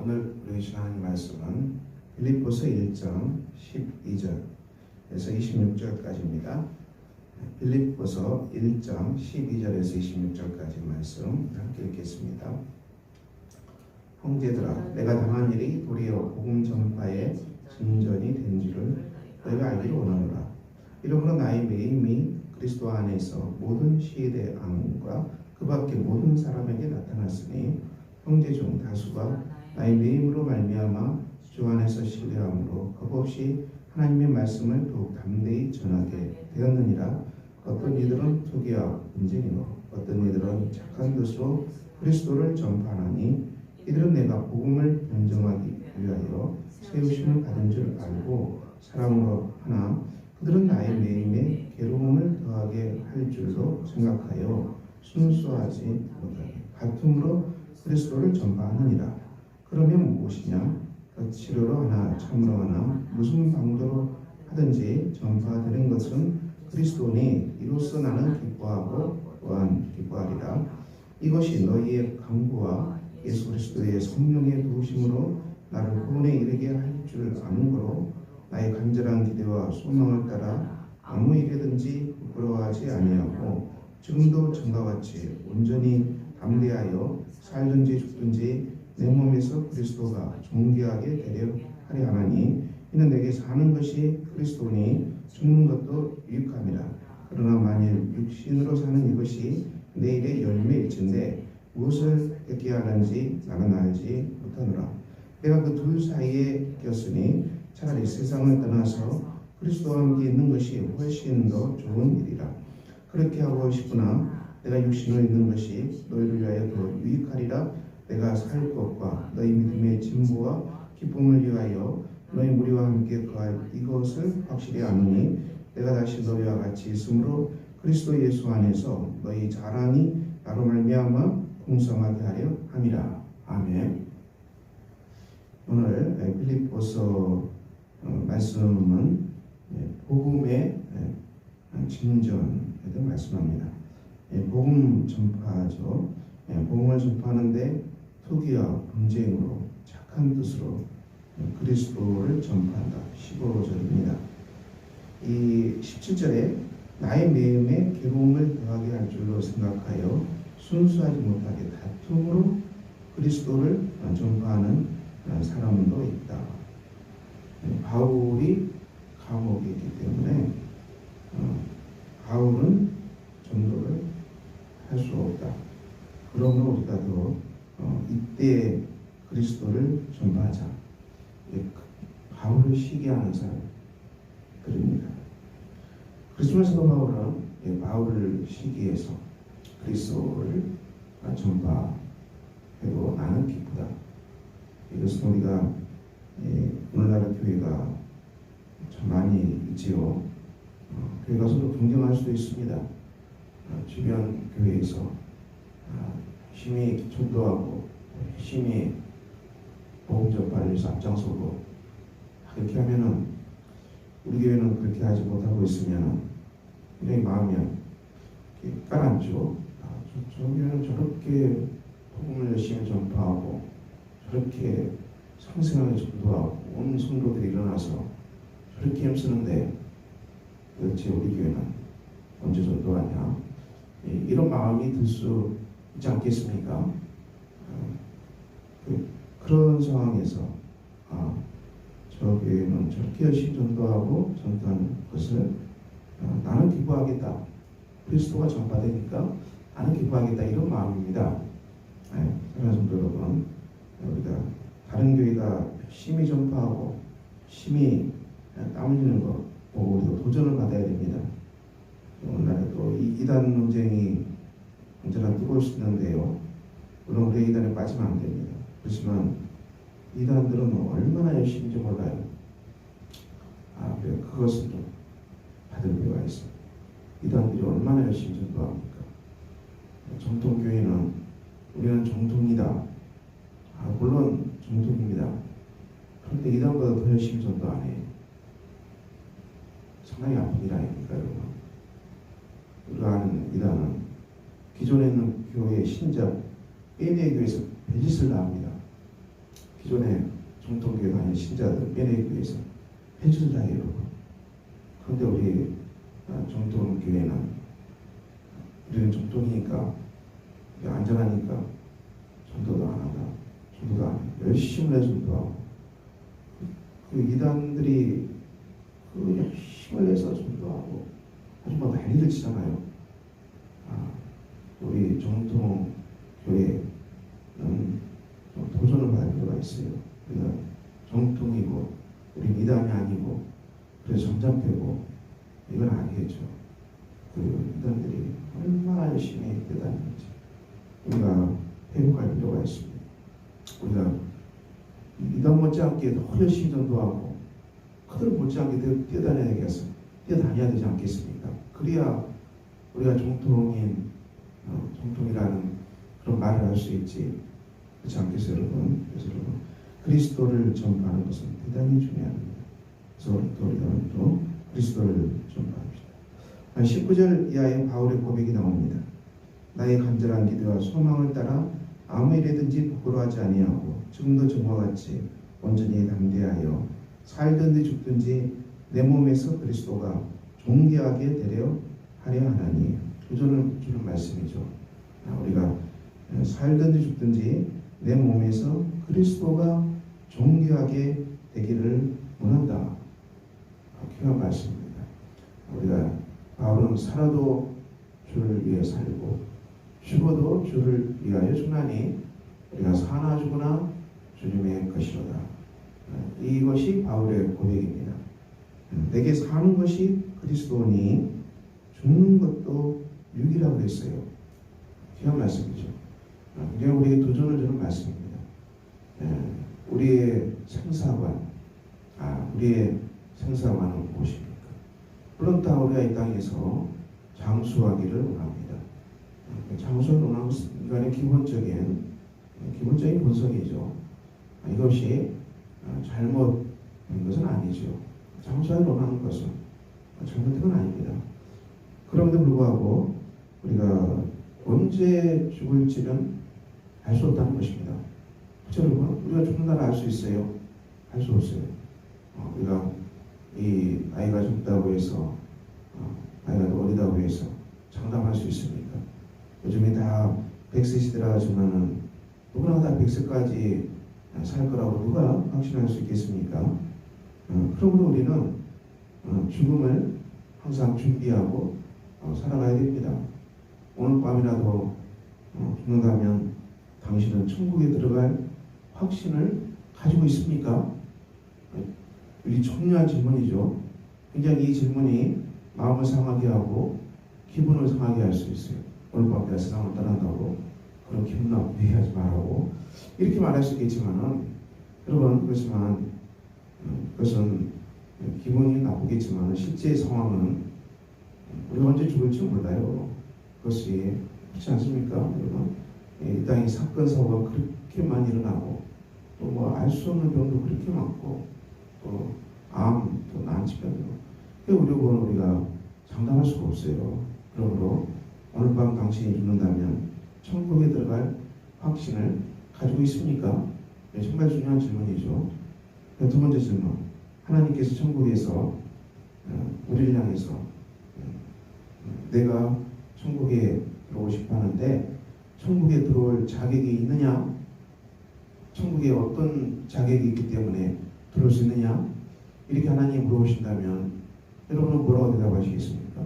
오늘 우리 하나님 말씀은 빌립보서 1장 12절에서 26절까지입니다. 빌립보서 1장 12절에서 26절까지 말씀 함께 읽겠습니다. 형제들아, 내가 당한 일이 도리어 복음 전파의 진전이 된 줄을 너희가 알기를 원하노라. 이러므로 나의 매임이 그리스도 안에서 모든 시대함과 그 밖에 모든 사람에게 나타났으니 형제 중 다수가 나의 매임으로 말미암아 주 안에서 신뢰함으로 겁없이 하나님의 말씀을 더욱 담대히 전하게 되었느니라. 어떤 이들은 투기와 분쟁이로, 어떤 이들은 착한 뜻으로 그리스도를 전파하니 이들은 내가 복음을 변정하기 위하여 세우심을 받은 줄 알고 사람으로 하나 그들은 나의 매임에 괴로움을 더하게 할 줄로 생각하여 순수하지 못하게 바툼으로 그리스도를 전파하느니라. 그러면 무엇이냐? 치료로 하나 참으로 하나 무슨 방도로 하든지 전파되는 것은 그리스도니 이로써 나는 기뻐하고 또한 기뻐하리라. 이것이 너희의 강구와 예수 그리스도의 성령의 도우심으로 나를 구원에 이르게 할 줄 아는 거로 나의 간절한 기대와 소망을 따라 아무 일이든지 부끄러워하지 아니하고 지금도 전과 같이 온전히 담대하여 살든지 죽든지 내 몸에서 그리스도가 존귀하게 되려 하려 하나니 이는 내게 사는 것이 그리스도니 죽는 것도 유익함이라. 그러나 만일 육신으로 사는 이것이 내일의 열매일진데 무엇을 얻게 하는지 나는 알지 못하노라. 내가 그 둘 사이에 꼈으니 차라리 세상을 떠나서 그리스도와 함께 있는 것이 훨씬 더 좋은 일이라. 그렇게 하고 싶으나 내가 육신으로 있는 것이 너희를 위하여 더 유익하리라. 내가 살 것과 너희 믿음의 진보와 기쁨을 위하여 너희 무리와 함께 거할 이것을 확실히 아노니 내가 다시 너희와 같이 있으므로 그리스도 예수 안에서 너희 자랑이 나로 말미암아 풍성하게 하려 함이라. 아멘. 오늘 빌립보서 말씀은 복음의 진전에 대해 말씀합니다. 복음 전파죠. 복음을 전파하는데 투기와 분쟁으로 착한 뜻으로 그리스도를 전파한다. 15절입니다. 이 17절에 나의 매임에 괴로움을 더하게 할 줄로 생각하여 순수하지 못하게 다툼으로 그리스도를 전파하는 사람도 있다. 바울이 감옥에 있기 때문에 바울은 전도를 할 수 없다. 그러므로 우리가 더 이때 그리스도를 전파하자. 바울을 시기하는 사람 그럽니다. 그렇지만 바울은 바울을 시기해서 그리스도를 전파하고 나는 기쁘다. 이것은 우리가 오늘날의 교회가 참 많이 있지요. 교회 가서도 동경할 수도 있습니다. 주변 교회에서 열심히 전도하고 열심히 복음 전파를 위해서 앞장서고 그렇게 하면은 우리 교회는 그렇게 하지 못하고 있으면 굉장히 마음이 가라앉죠. 저 교회는 저렇게 복음을 열심히 전파하고 저렇게 성생하게 전도하고 온 성도들이 일어나서 저렇게 힘쓰는데 도대체 우리 교회는 언제 전도하냐? 이런 마음이 들 수 있지 않겠습니까? 그런 상황에서 저 교회는 저렇게 열심히 전도하고 전도하는 것을 나는 기뻐하겠다. 그리스도가 전파되니까 나는 기뻐하겠다. 이런 마음입니다. 사랑하는 성도 여러분, 우리가 다른 교회가 열심히 전파하고 열심히 땀 흘리는 것 보고 우리도 도전을 받아야 됩니다. 오늘날에 또 이단 논쟁이 언제나 뜨거울 수 있는데요. 물론 우리 이단에 빠지면 안 됩니다. 그렇지만 이단들은 얼마나 열심인지 몰라요. 그것은 좀 받을 필요가 있어요. 이단들이 얼마나 열심히 전도합니까? 정통교회는 우리는 정통이다. 물론 정통입니다. 그런데 이단보다 더 열심히 전도 안 해요. 상당히 아픈 일 아닙니까, 여러분? 우리가 아는 이단은 기존에 있는 교회의 신자, A대 교회에서 별짓을 다 합니다. 기존에 정통교회 다니는 신자들 빼내기 위해서 해주를 다해요, 여러분. 그런데 우리 정통교회는 우리는 정통이니까 안전하니까 전도도 안 한다. 전도도 안 해. 열심히 해서 전도하고 그 이단들이 그 힘을 내서 전도하고 아주 뭐 난리를 치잖아요. 우리 정통 교회는 좀 도전을 받을 필요가 있어요. 우리가 정통이고 우리 이단이 아니고 그래서 점잖되고 이건 아니겠죠. 그 이단들이 얼마나 열심히 대단한지 우리가 회복할 필요가 있습니다. 우리가 이단 못지않게 더 열심히 전도하고 그들 못지않게 뛰어다녀야 되지 않겠습니까? 그래야 우리가 정통이라는 그런 말을 할 수 있지. 그렇지 않겠어요, 여러분? 그래서 여러분, 그리스도를 전파하는 것은 대단히 중요합니다. 그래서 우리가 또 그리스도를 전파합시다. 19절 이하의 바울의 고백이 나옵니다. 나의 간절한 기도와 소망을 따라 아무 일에든지 부끄러워하지 아니하고 지금도 전과 같이 온전히 담대하여 살든지 죽든지 내 몸에서 그리스도가 존귀하게 되려 하려 하나니. 주는 말씀이죠. 우리가 살든지 죽든지 내 몸에서 그리스도가 존귀하게 되기를 원한다. 귀한 말씀입니다. 우리가 바울은 살아도 주를 위해 살고 죽어도 주를 위하여 죽나니 우리가 사나 죽으나 주님의 것이로다. 이것이 바울의 고백입니다. 내게 사는 것이 그리스도니 죽는 것도 유익이라고 했어요. 귀한 말씀이죠. 굉장히 우리에게 도전을 주는 말씀입니다. 우리의 생사관은 무엇입니까? 물론 다 우리가 이 땅에서 장수하기를 원합니다. 장수를 원하는 것은 인간의 기본적인 본성이죠. 이것이 잘못된 것은 아니죠. 장수하기를 원하는 것은 잘못된 건 아닙니다. 그럼에도 불구하고 우리가 언제 죽을지는 알 수 없다는 것입니다. 그렇죠, 여러분? 우리가 죽는다는 알 수 있어요? 알 수 없어요. 우리가 이 아이가 젊다고 해서 아이가 어리다고 해서 장담할 수 있습니까? 요즘에 다 100세 시대라 하지만은 누구나 다 100세까지 살 거라고 누가 확신할 수 있겠습니까? 그러므로 우리는 죽음을 항상 준비하고 살아가야 됩니다. 오늘 밤이라도 죽는다면 당신은 천국에 들어갈 확신을 가지고 있습니까? 이 중요한 질문이죠. 굉장히 이 질문이 마음을 상하게 하고 기분을 상하게 할 수 있어요. 오늘 밤 내가 세상을 떠난다고 그런 기분 나쁘게 하지 말라고 이렇게 말할 수 있겠지만은 여러분 그것은 기분이 나쁘겠지만 실제 상황은 우리가 언제 죽을지 몰라요. 그것이 그렇지 않습니까? 여러분, 이 땅에 사건 사고가 그렇게 많이 일어나고 또 뭐 알 수 없는 병도 그렇게 많고 또 암, 또 난치병도 우리가 장담할 수가 없어요. 그러므로 오늘 밤 당신이 죽는다면 천국에 들어갈 확신을 가지고 있습니까? 정말 중요한 질문이죠. 두 번째 질문, 하나님께서 천국에서 우리를 향해서 내가 천국에 들어오고 싶어 하는데 천국에 들어올 자격이 있느냐? 천국에 어떤 자격이 있기 때문에 들어올 수 있느냐? 이렇게 하나님이 물어보신다면 여러분은 뭐라고 대답하시겠습니까?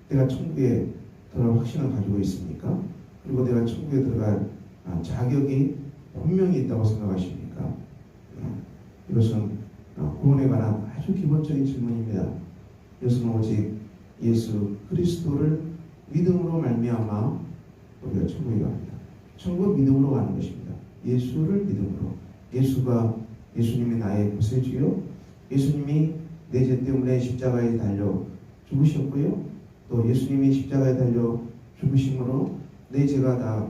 내가 천국에 들어갈 확신을 가지고 있습니까? 그리고 내가 천국에 들어갈 자격이 분명히 있다고 생각하십니까? 이것은 구원에 관한 아주 기본적인 질문입니다. 이것은 오직 예수 그리스도를 믿음으로 말미암아 우리가 천국에 갑니다. 천국은 믿음으로 가는 것입니다. 예수를 믿음으로. 예수님이 나의 구세주요, 예수님이 내 죄 때문에 십자가에 달려 죽으셨고요, 또 예수님이 십자가에 달려 죽으심으로 내 죄가 다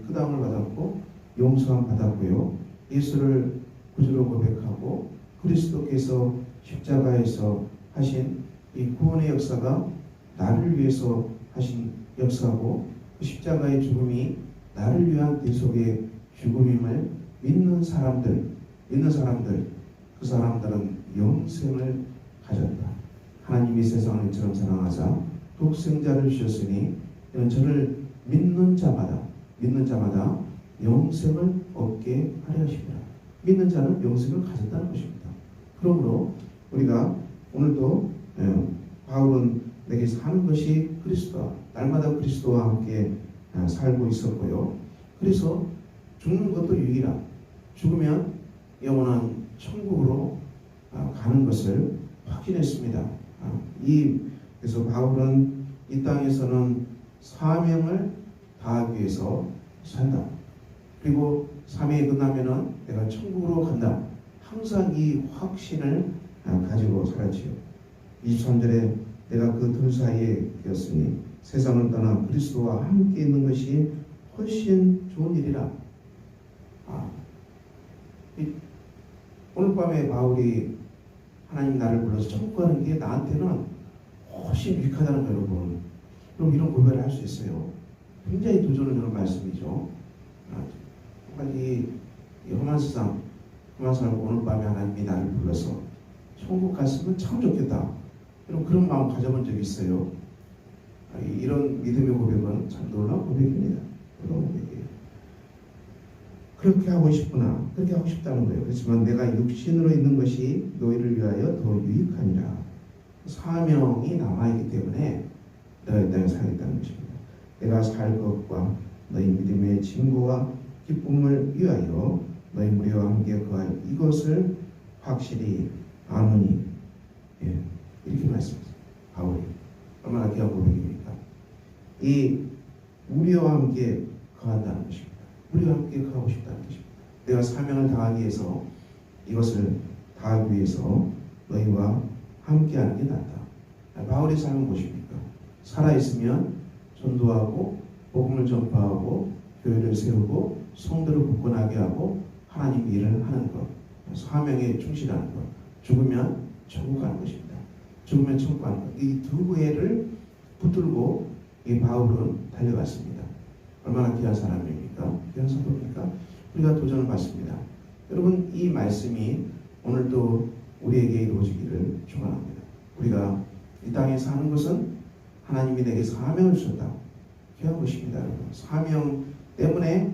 끄담을 받았고 용서함 받았고요, 예수를 구주로 고백하고 그리스도께서 십자가에서 하신 이 구원의 역사가 나를 위해서 하신 역사고 그 십자가의 죽음이 나를 위한 대속의 죽음임을 믿는 사람들, 믿는 사람들, 그 사람들은 영생을 가졌다. 하나님이 세상을 이처럼 사랑하사 독생자를 주셨으니 이는 저를 믿는 자마다 영생을 얻게 하려 하십니다. 믿는 자는 영생을 가졌다는 것입니다. 그러므로 우리가 오늘도 바울은 내게 사는 것이 그리스도다. 날마다 그리스도와 함께 살고 있었고요. 그래서 죽는 것도 유일하다. 죽으면 영원한 천국으로 가는 것을 확신했습니다. 그래서 바울은 이 땅에서는 사명을 다하기 위해서 산다. 그리고 사명이 끝나면은 내가 천국으로 간다. 항상 이 확신을 가지고 살았지요. 23절에 내가 그 둘 사이에 되었으니 세상을 떠나 그리스도와 함께 있는 것이 훨씬 좋은 일이라. 오늘 밤에 바울이 하나님 나를 불러서 천국 가는 게 나한테는 훨씬 유익하다는 거예요, 여러분. 그럼 이런 고백을 할 수 있어요. 굉장히 도전을 주는 말씀이죠. 이 험한 세상 살고 오늘 밤에 하나님이 나를 불러서 천국 갔으면 참 좋겠다. 여러분 그런 마음 가져본 적이 있어요. 이런 믿음의 고백은 참 놀라운 고백입니다. 놀라운 고백이에요. 그렇게 하고 싶구나. 그렇게 하고 싶다는 거예요. 그렇지만 내가 육신으로 있는 것이 너희를 위하여 더 유익하니라. 사명이 남아있기 때문에 내가 이 땅에 살겠다는 것입니다. 내가 살 것과 너희 믿음의 증거와 기쁨을 위하여 너희 무리와 함께 거할 이것을 확실히 아노니. 이렇게 말씀하세요. 바울이 얼마나 귀한 고백입니까? 이 우리와 함께 거한다는 것입니다. 우리와 함께 거하고 싶다는 것입니다. 내가 사명을 다하기 위해서 이것을 다하기 위해서 너희와 함께하는 게 낫다. 바울의 삶은 무엇입니까? 살아있으면 전도하고 복음을 전파하고 교회를 세우고 성도를 굳건하게 하고 하나님 일을 하는 것, 사명에 충실하는 것. 죽으면 천국 가는 것입니다. 죽으면 천국 가는 것. 이 두 개를 붙들고 이 바울은 달려갔습니다. 얼마나 귀한 사람입니까? 귀한 사도입니까? 우리가 도전을 받습니다. 여러분 이 말씀이 오늘도 우리에게 이루어지기를 축원합니다. 우리가 이 땅에 사는 것은 하나님이 내게 사명을 주셨다. 귀한 것입니다. 여러분. 사명 때문에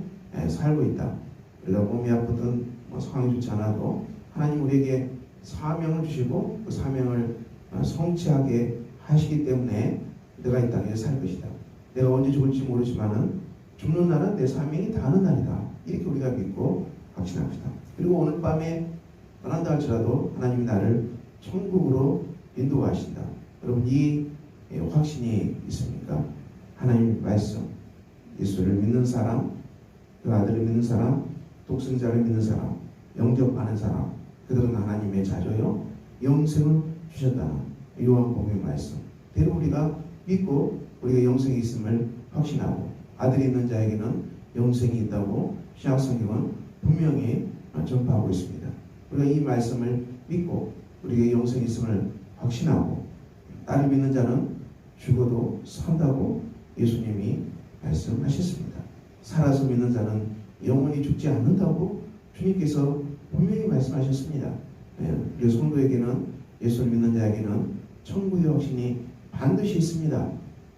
살고 있다. 우리가 몸이 아프든 상황이 좋지 않아도 하나님 우리에게 사명을 주시고 그 사명을 성취하게 하시기 때문에 내가 이 땅에 살 것이다. 내가 언제 죽을지 모르지만은 죽는 날은 내 사명이 다하는 날이다. 이렇게 우리가 믿고 확신합시다. 그리고 오늘 밤에 떠난다 할지라도 하나님이 나를 천국으로 인도하신다. 여러분 이 확신이 있습니까? 하나님 말씀, 예수를 믿는 사람, 그 아들을 믿는 사람, 독생자를 믿는 사람, 영접하는 사람, 그들은 하나님의 자녀요 영생을 주셨다는 요한복음의 말씀. 대로 우리가 믿고 우리가 영생이 있음을 확신하고 아들이 있는 자에게는 영생이 있다고 신약성경은 분명히 전파하고 있습니다. 우리가 이 말씀을 믿고 우리에게 영생이 있음을 확신하고 나를 믿는 자는 죽어도 산다고 예수님이 말씀하셨습니다. 살아서 믿는 자는 영원히 죽지 않는다고 주님께서 분명히 말씀하셨습니다. 우리 성도에게는 예수를 믿는 자에게는 천국의 확신이 반드시 있습니다.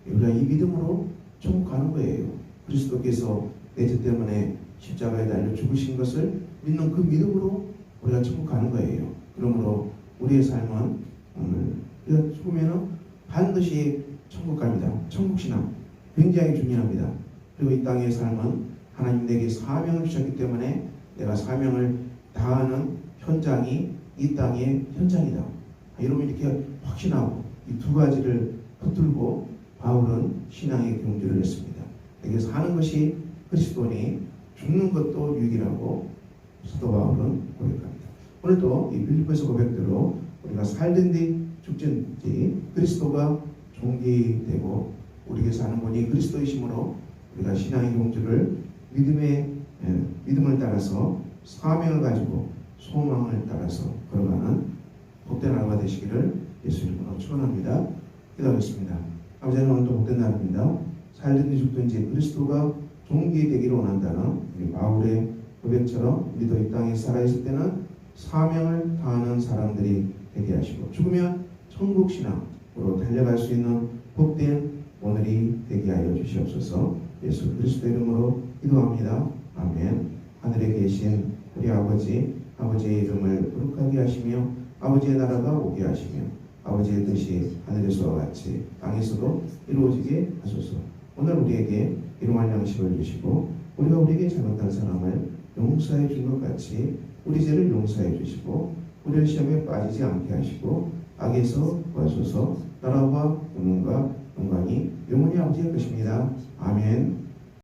우리가 이 믿음으로 천국 가는 거예요. 그리스도께서 내 죄 때문에 십자가에 달려 죽으신 것을 믿는 그 믿음으로 우리가 천국 가는 거예요. 그러므로 우리의 삶은 오늘 우리가 죽으면 반드시 천국 갑니다. 천국신앙 굉장히 중요합니다. 그리고 이 땅의 삶은 하나님 내게 사명을 주셨기 때문에 내가 사명을 다하는 현장이 이 땅의 현장이다. 여러분 이렇게 확신하고 이 두 가지를 붙들고 바울은 신앙의 경주를 했습니다. 내게 사는 것이 그리스도니 죽는 것도 유익이라고 사도 바울은 고백합니다. 오늘도 이 빌립보서 고백대로 우리가 살든 뒤 죽든 뒤 그리스도가 존귀되고 우리에게 사는 분이 그리스도이심으로 우리가 신앙의 경주를 믿음을 따라서 사명을 가지고 소망을 따라서 걸어가는 복된 하루가 되시기를 예수 이름으로 축원합니다. 기도하겠습니다. 아버지 하나님 오늘도 복된 날입니다. 살든지 죽든지 그리스도가 존귀되기를 원한다는 우리 바울의 고백처럼 우리도 이 땅에 살아있을 때는 사명을 다하는 사람들이 되게 하시고 죽으면 천국 신앙으로 달려갈 수 있는 복된 오늘이 되게 하여 주시옵소서. 예수 그리스도 이름으로 기도합니다. 아멘. 하늘에 계신 우리 아버지, 아버지의 이름을 거룩하게 하시며 아버지의 나라가 오게 하시며 아버지의 뜻이 하늘에서와 같이 땅에서도 이루어지게 하소서. 오늘 우리에게 일용할 양식을 주시고 우리가 우리에게 잘못한 사람을 용서해 준 것 같이 우리 죄를 용서해 주시고 우리를 시험에 빠지지 않게 하시고 악에서 구하소서. 나라와 영광과 영광이 영원히 아버지의 것입니다. 아멘.